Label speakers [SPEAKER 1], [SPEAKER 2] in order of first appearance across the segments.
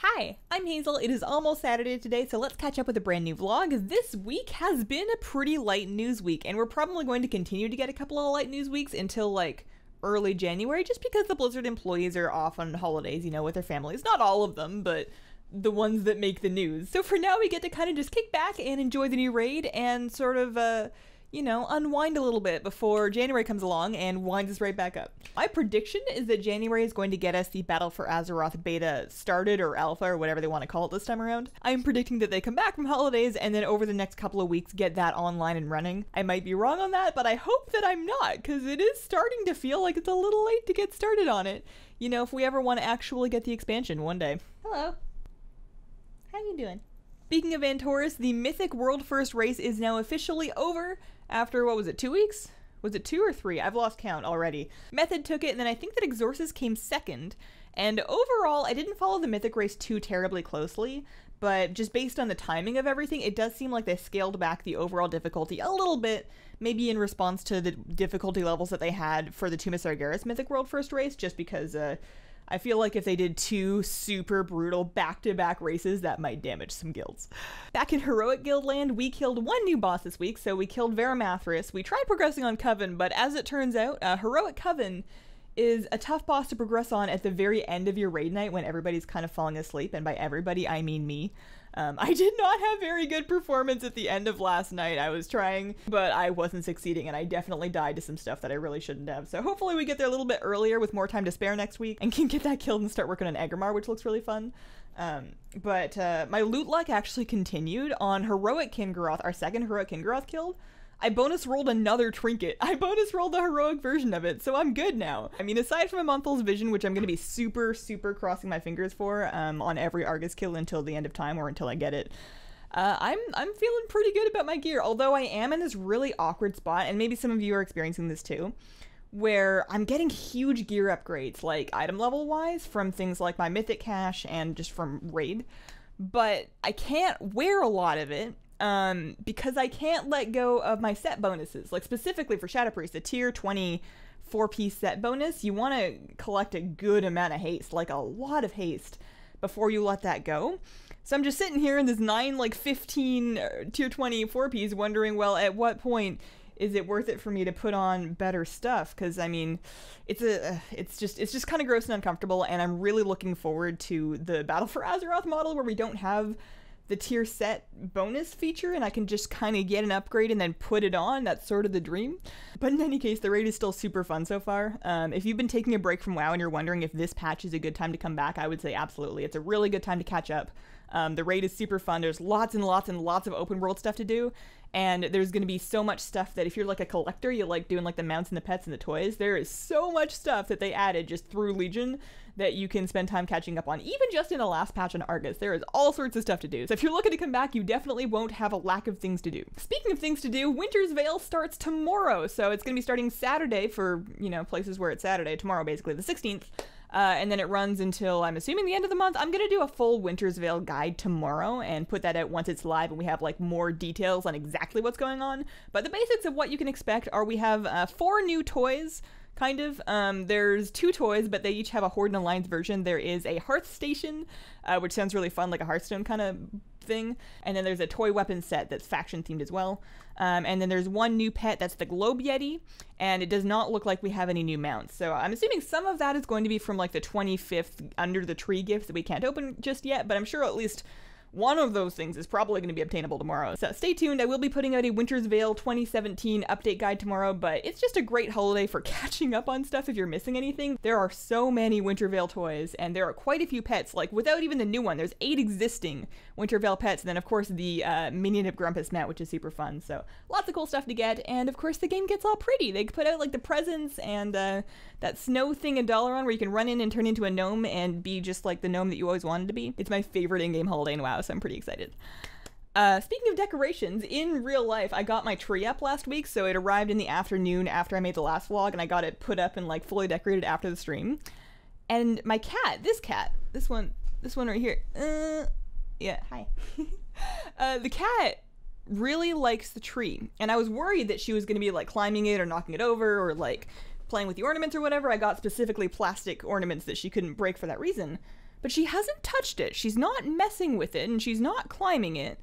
[SPEAKER 1] Hi, I'm Hazel. It is almost Saturday today, so let's catch up with a brand new vlog. This week has been a pretty light news week, and we're probably going to continue to get a couple of light news weeks until like early January, just because the Blizzard employees are off on holidays, you know, with their families. Not all of them, but the ones that make the news. So for now, we get to kind of just kick back and enjoy the new raid and sort of, you know, unwind a little bit before January comes along and winds us right back up. My prediction is that January is going to get us the Battle for Azeroth beta started, or alpha, or whatever they want to call it this time around. I'm predicting that they come back from holidays and then over the next couple of weeks get that online and running. I might be wrong on that, but I hope that I'm not, because it is starting to feel like it's a little late to get started on it. You know, if we ever want to actually get the expansion one day. Hello. How you doing? Speaking of Antorus, the Mythic World First race is now officially over after, what was it, 2 weeks? Was it 2 or 3? I've lost count already. Method took it, and then I think that Exorcist came second. And overall, I didn't follow the Mythic race too terribly closely, but just based on the timing of everything, it does seem like they scaled back the overall difficulty a little bit, maybe in response to the difficulty levels that they had for the Tomb of Sargeras Mythic World First race, just because, I feel like if they did 2 super brutal back-to-back races, that might damage some guilds. Back in Heroic Guild land, we killed 1 new boss this week, so we killed Varamathras. We tried progressing on Coven, but as it turns out, Heroic Coven is a tough boss to progress on at the very end of your raid night when everybody's kind of falling asleep, and by everybody, I mean me. I did not have very good performance at the end of last night. I was trying, but I wasn't succeeding, and I definitely died to some stuff that I really shouldn't have. So hopefully we get there a little bit earlier with more time to spare next week and can get that killed and start working on Eggermar, which looks really fun. But my loot luck actually continued on Heroic Kingaroth, our second Heroic Kingaroth kill. I bonus rolled another trinket. I bonus rolled the heroic version of it, so I'm good now. I mean, aside from a Monthul's Vision, which I'm going to be super crossing my fingers for on every Argus kill until the end of time or until I get it, I'm feeling pretty good about my gear, although I am in this really awkward spot, and maybe some of you are experiencing this too, where I'm getting huge gear upgrades, like item level wise, from things like my Mythic cache and just from raid, but I can't wear a lot of it, because I can't let go of my set bonuses. Like specifically for Shadow Priest, the tier 20 4-piece set bonus, you want to collect a good amount of haste, like a lot of haste, before you let that go. So I'm just sitting here in this 15 tier 20 4-piece wondering, well, at what point is it worth it for me to put on better stuff? Because I mean, it's just kind of gross and uncomfortable, and I'm really looking forward to the Battle for Azeroth model where we don't have the tier set bonus feature and I can just kind of get an upgrade and then put it on. That's sort of the dream. But in any case, the raid is still super fun so far. If you've been taking a break from WoW and you're wondering if this patch is a good time to come back, I would say absolutely. It's a really good time to catch up. The raid is super fun. There's lots and lots and lots of open world stuff to do, and there's going to be so much stuff that if you're like a collector, you like doing like the mounts and the pets and the toys, there is so much stuff that they added just through Legion that you can spend time catching up on. Even just in the last patch on Argus, there is all sorts of stuff to do. So if you're looking to come back, you definitely won't have a lack of things to do. Speaking of things to do, Winter's Veil starts tomorrow, so it's going to be starting Saturday for, you know, places where it's Saturday, tomorrow basically, the 16th. And then it runs until, I'm assuming, the end of the month. I'm going to do a full Winter's Veil guide tomorrow and put that out once it's live and we have like more details on exactly what's going on. But the basics of what you can expect are we have 4 new toys, kind of. There's 2 toys, but they each have a Horde and Alliance version. There is a Hearth Station, which sounds really fun, like a Hearthstone kind of thing. And then there's a toy weapon set that's faction themed as well. And then there's 1 new pet, that's the Globe Yeti, and it does not look like we have any new mounts. So I'm assuming some of that is going to be from like the 25th Under the Tree gift that we can't open just yet, but I'm sure at least one of those things is probably going to be obtainable tomorrow. So stay tuned. I will be putting out a Winter's Veil 2017 update guide tomorrow, but it's just a great holiday for catching up on stuff if you're missing anything. There are so many Winter Veil toys, and there are quite a few pets, like without even the new one. There's 8 existing Winter Veil pets, and then of course the Minion of Grumpus mount, which is super fun. So lots of cool stuff to get, and of course the game gets all pretty. They put out like the presents and that snow thing in Dalaran where you can run in and turn into a gnome and be just like the gnome that you always wanted to be. It's my favorite in-game holiday in WoW, so I'm pretty excited. Speaking of decorations, in real life, I got my tree up last week, so it arrived in the afternoon after I made the last vlog, and I got it put up and like fully decorated after the stream. And my cat, this one right here, yeah, hi. The cat really likes the tree, and I was worried that she was going to be like climbing it or knocking it over or like playing with the ornaments or whatever. I got specifically plastic ornaments that she couldn't break for that reason. but she hasn't touched it. She's not messing with it, and she's not climbing it.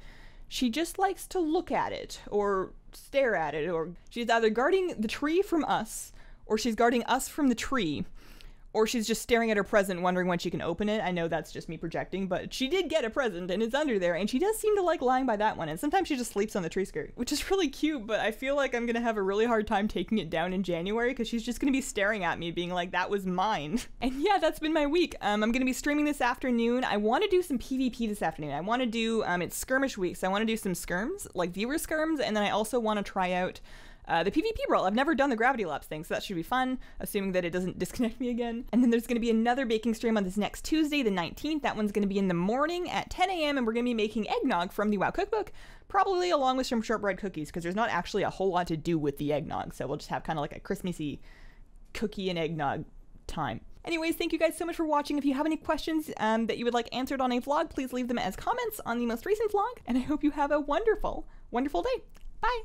[SPEAKER 1] She just likes to look at it, or stare at it, or she's either guarding the tree from us, or she's guarding us from the tree, or she's just staring at her present, wondering when she can open it. I know that's just me projecting, but she did get a present, and it's under there, and she does seem to like lying by that one, and sometimes she just sleeps on the tree skirt, which is really cute, but I feel like I'm gonna have a really hard time taking it down in January, because she's just gonna be staring at me, being like, that was mine. And yeah, that's been my week. I'm gonna be streaming this afternoon. I want to do some PvP this afternoon. I want to do, it's skirmish week, so I want to do some skirms, like viewer skirms, and then I also want to try out the PvP role. I've never done the gravity laps thing, so that should be fun, assuming that it doesn't disconnect me again. And then there's going to be another baking stream on this next Tuesday, the 19th. That one's going to be in the morning at 10 a.m. and we're going to be making eggnog from the WoW cookbook, probably along with some shortbread cookies, because there's not actually a whole lot to do with the eggnog, so we'll just have kind of like a Christmassy cookie and eggnog time. Anyways, thank you guys so much for watching. If you have any questions that you would like answered on a vlog, please leave them as comments on the most recent vlog, and I hope you have a wonderful, wonderful day. Bye!